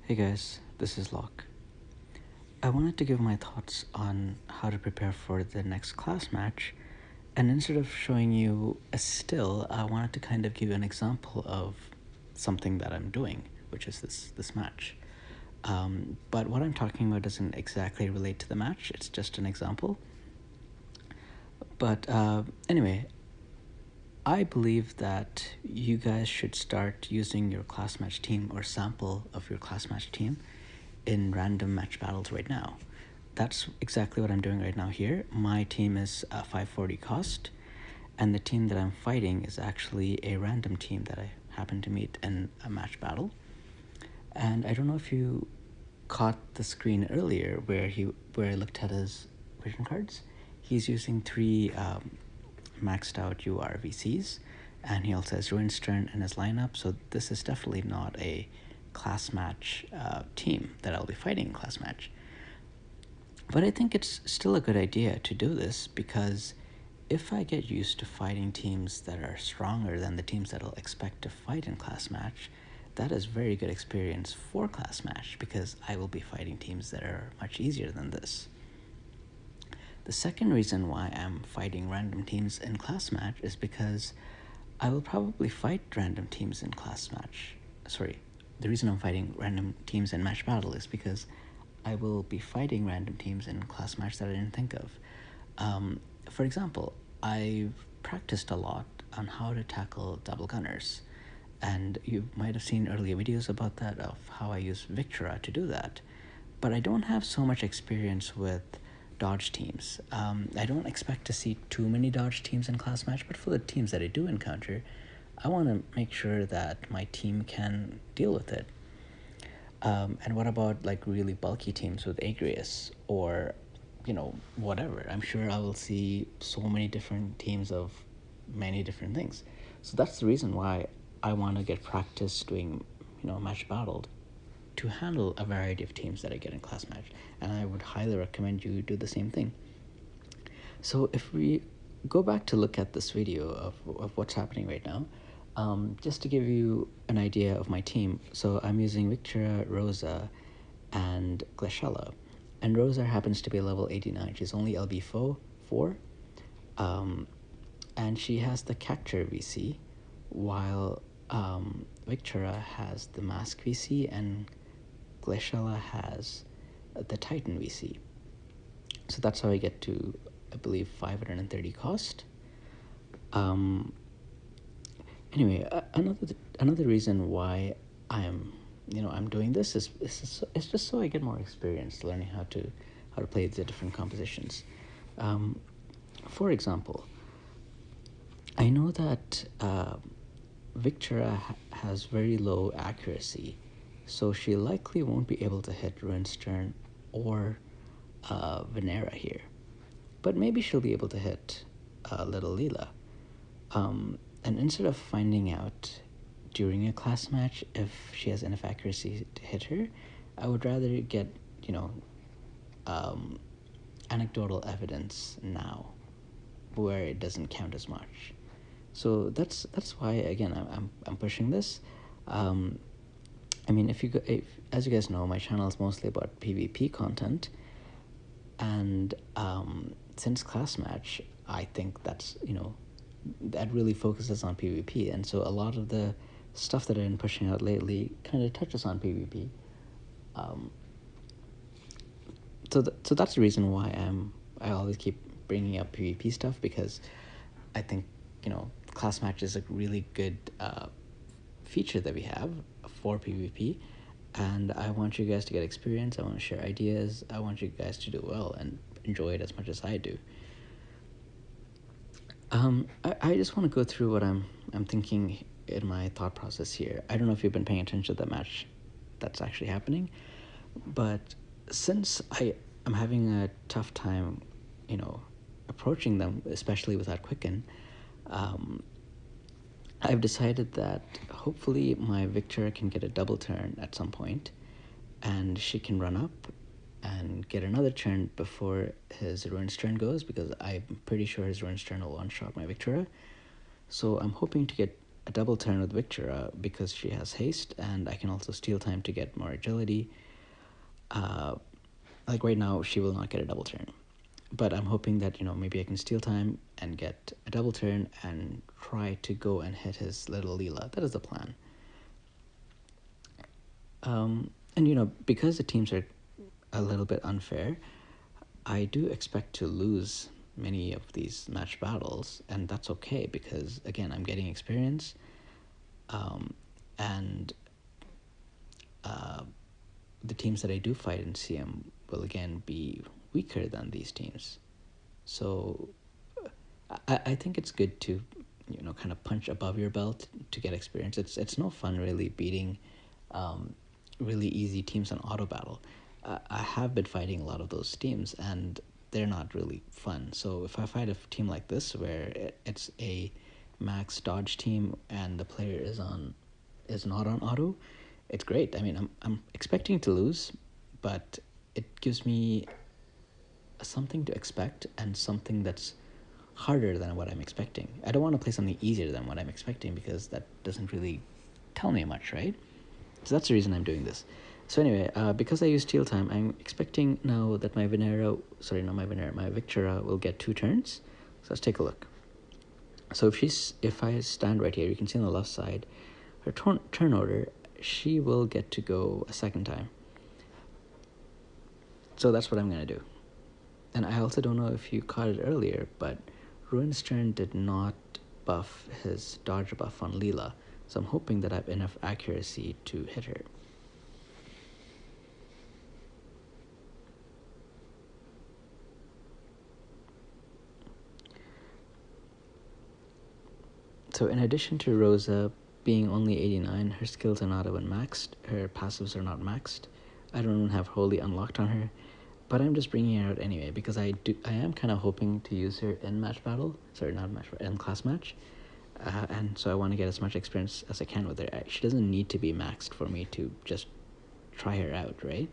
Hey guys, this is Locke. I wanted to give my thoughts on how to prepare for the next class match, and instead of showing you a still, I wanted to kind of give you an example of something that I'm doing, which is this match. But what I'm talking about doesn't exactly relate to the match, it's just an example. But anyway, I believe that you guys should start using your class match team or sample of your class match team in random match battles right now. That's exactly what I'm doing right now here. My team is 540 cost, and the team that I'm fighting is actually a random team that I happened to meet in a match battle. And I don't know if you caught the screen earlier where I looked at his vision cards. He's using three maxed out UR VCs, and he also has Ruinstern in his lineup, so this is definitely not a class match team that I'll be fighting in class match. But I think it's still a good idea to do this because if I get used to fighting teams that are stronger than the teams that I'll expect to fight in class match, that is very good experience for class match because I will be fighting teams that are much easier than this. The second reason why I'm fighting random teams in class match is because I will probably fight random teams in class match. Sorry, the reason I'm fighting random teams in match battle is because I will be fighting random teams in class match that I didn't think of. For example, I've practiced a lot on how to tackle double gunners, and you might have seen earlier videos about that of how I use Victra to do that. But I don't have so much experience with dodge teams. I don't expect to see too many dodge teams in class match, but for the teams that I do encounter, I want to make sure that my team can deal with it. And what about like really bulky teams with Agrius or, whatever? I'm sure I will see so many different teams of many different things. So that's the reason why I want to get practice doing, match battled to handle a variety of teams that I get in class match. And I would highly recommend you do the same thing. So if we go back to look at this video of what's happening right now, just to give you an idea of my team. So I'm using Victoria, Rosa, and Gleshella. And Rosa happens to be level 89. She's only LB4, and she has the Cacture VC, while Victoria has the Mask VC, and Gleshella has the Titan VC. So that's how I get to, I believe, 530 cost. Anyway, another reason why I'm doing this is it's just so I get more experience learning how to play the different compositions. For example, I know that Victoria has very low accuracy, so she likely won't be able to hit Ruinstern or Venera here. But maybe she'll be able to hit Little Leela. And instead of finding out during a class match if she has enough accuracy to hit her, I would rather get, anecdotal evidence now where it doesn't count as much. So that's why, again, I'm pushing this. I mean, if as you guys know, my channel is mostly about PvP content, and since class match, I think that's that really focuses on PvP, and so a lot of the stuff that I've been pushing out lately kind of touches on PvP. So that's the reason why I always keep bringing up PvP stuff, because I think class match is a really good feature that we have for PvP, and I want you guys to get experience. I want to share ideas. I want you guys to do well and enjoy it as much as I do. I just want to go through what I'm thinking in my thought process here. I don't know if you've been paying attention to the match that's actually happening, but since I'm having a tough time, approaching them, especially without Quicken, I've decided that hopefully my Victor can get a double turn at some point, and she can run up and get another turn before his Ruinstern goes, because I'm pretty sure his Ruinstern will one-shot my Victoria. So I'm hoping to get a double turn with Victura because she has haste, and I can also steal time to get more agility. Uh, like right now, she will not get a double turn. But I'm hoping that, maybe I can steal time and get a double turn and try to go and hit his little Leela. That is the plan. And, because the teams are a little bit unfair, I do expect to lose many of these match battles, and that's okay because, again, I'm getting experience, and the teams that I do fight in CM will, again, be weaker than these teams. So I think it's good to, kind of punch above your belt to get experience. It's no fun really beating really easy teams on auto battle. I have been fighting a lot of those teams, and they're not really fun. So if I fight a team like this where it's a max dodge team and the player is not on auto, it's great. I mean, I'm expecting to lose, but it gives me something to expect and something that's harder than what I'm expecting. I don't want to play something easier than what I'm expecting because that doesn't really tell me much, right? So that's the reason I'm doing this. So anyway, because I use steal time, I'm expecting now that my Victura will get 2 turns. So let's take a look. So if I stand right here, you can see on the left side, her turn order, she will get to go a second time. So that's what I'm going to do. And I also don't know if you caught it earlier, but Ruin's turn did not buff his dodge buff on Leela, so I'm hoping that I have enough accuracy to hit her. So in addition to Rosa being only 89, her skills are not even maxed, her passives are not maxed. I don't even have Holy unlocked on her, but I'm just bringing her out anyway because I am kind of hoping to use her in match battle. Sorry, not match, in class match. And so I want to get as much experience as I can with her. She doesn't need to be maxed for me to just try her out, right?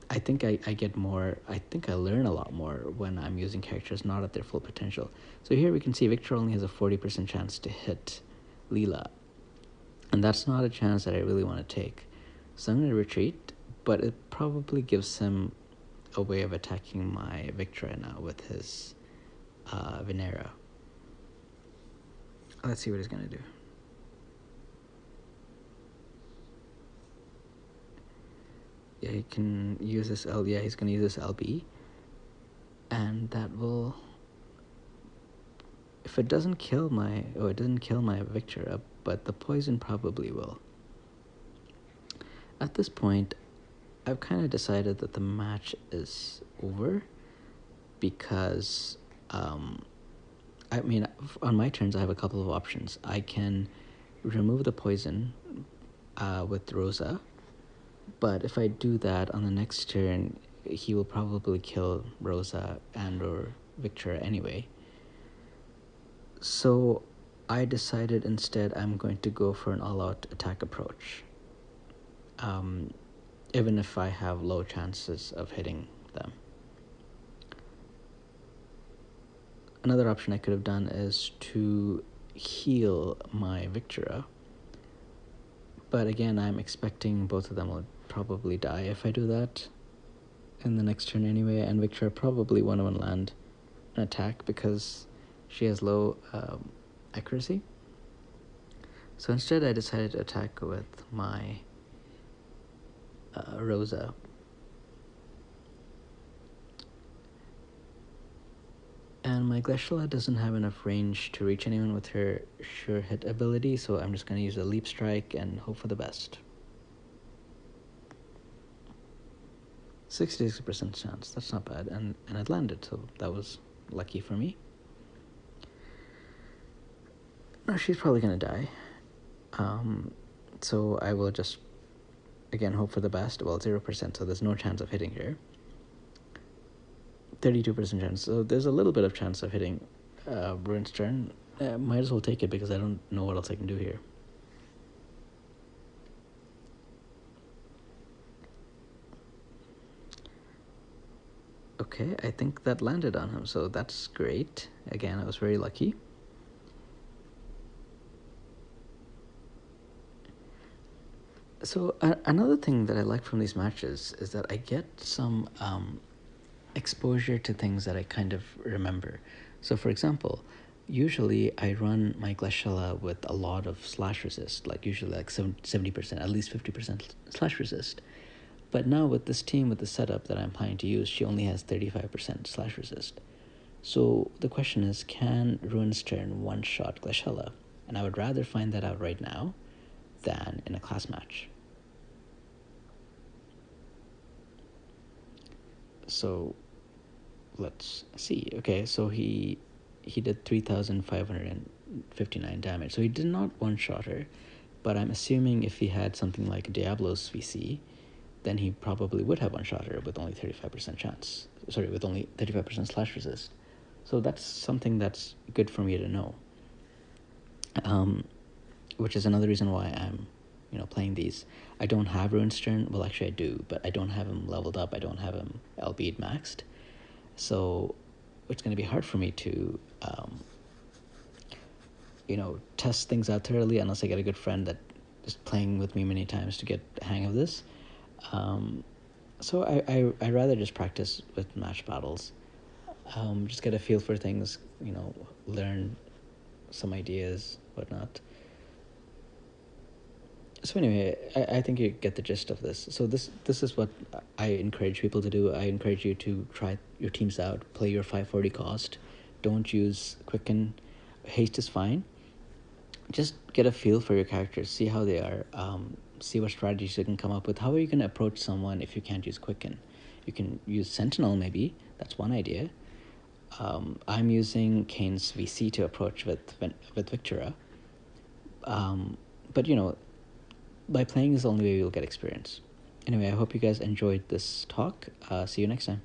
I think I get more, I think I learn a lot more when I'm using characters not at their full potential. So here we can see Victor only has a 40% chance to hit Leela. And that's not a chance that I really want to take. So I'm going to retreat, but it probably gives him a way of attacking my Victor now with his Venera. Let's see what he's going to do. Yeah, he can use this yeah, he's going to use this LB. And that will, if it doesn't kill it doesn't kill my Victor, but the poison probably will. At this point, I've kind of decided that the match is over because, I mean, on my turns, I have a couple of options. I can remove the poison with Rosa, but if I do that on the next turn, he will probably kill Rosa and or Victor anyway. So I decided instead I'm going to go for an all-out attack approach. Even if I have low chances of hitting them. Another option I could have done is to heal my Victura. But again, I'm expecting both of them will probably die if I do that in the next turn anyway, and Victura probably won't even land an attack because she has low accuracy. So instead I decided to attack with my Rosa. And my Glaciala doesn't have enough range to reach anyone with her sure hit ability, so I'm just going to use a leap strike and hope for the best. 66% chance, that's not bad, and it landed, so that was lucky for me. No, she's probably going to die. So I will just, again, hope for the best. Well, 0%, so there's no chance of hitting her. 32% chance, so there's a little bit of chance of hitting Ruin's turn. Might as well take it because I don't know what else I can do here. Okay, I think that landed on him, so that's great. Again, I was very lucky. So another thing that I like from these matches is that I get some exposure to things that I kind of remember. So, for example, usually I run my Glaciella with a lot of slash resist, like usually like 70%, at least 50% slash resist. But now with this team, with the setup that I'm planning to use, she only has 35% slash resist. So the question is, can Ruinstern one-shot Glaciella? And I would rather find that out right now than in a class match. So let's see. Okay, so he did 3,559 damage. So he did not one-shot her, but I'm assuming if he had something like Diablo's VC, then he probably would have one-shot her with only 35% chance. Sorry, with only 35% slash resist. So that's something that's good for me to know. Which is another reason why I'm, playing these. I don't have Ruinstern. Well, actually I do, but I don't have him leveled up. I don't have him LB'd maxed. So it's going to be hard for me to, test things out thoroughly unless I get a good friend that is playing with me many times to get the hang of this. So I rather just practice with match battles. Just get a feel for things, learn some ideas, whatnot. So anyway, I think you get the gist of this. So this is what I encourage people to do. I encourage you to try your teams out, play your 540 cost. Don't use Quicken. Haste is fine. Just get a feel for your characters, see how they are, see what strategies you can come up with. How are you going to approach someone if you can't use Quicken? You can use Sentinel maybe. That's one idea. I'm using Kane's VC to approach with Victora. But by playing is the only way you'll get experience. Anyway, I hope you guys enjoyed this talk. See you next time.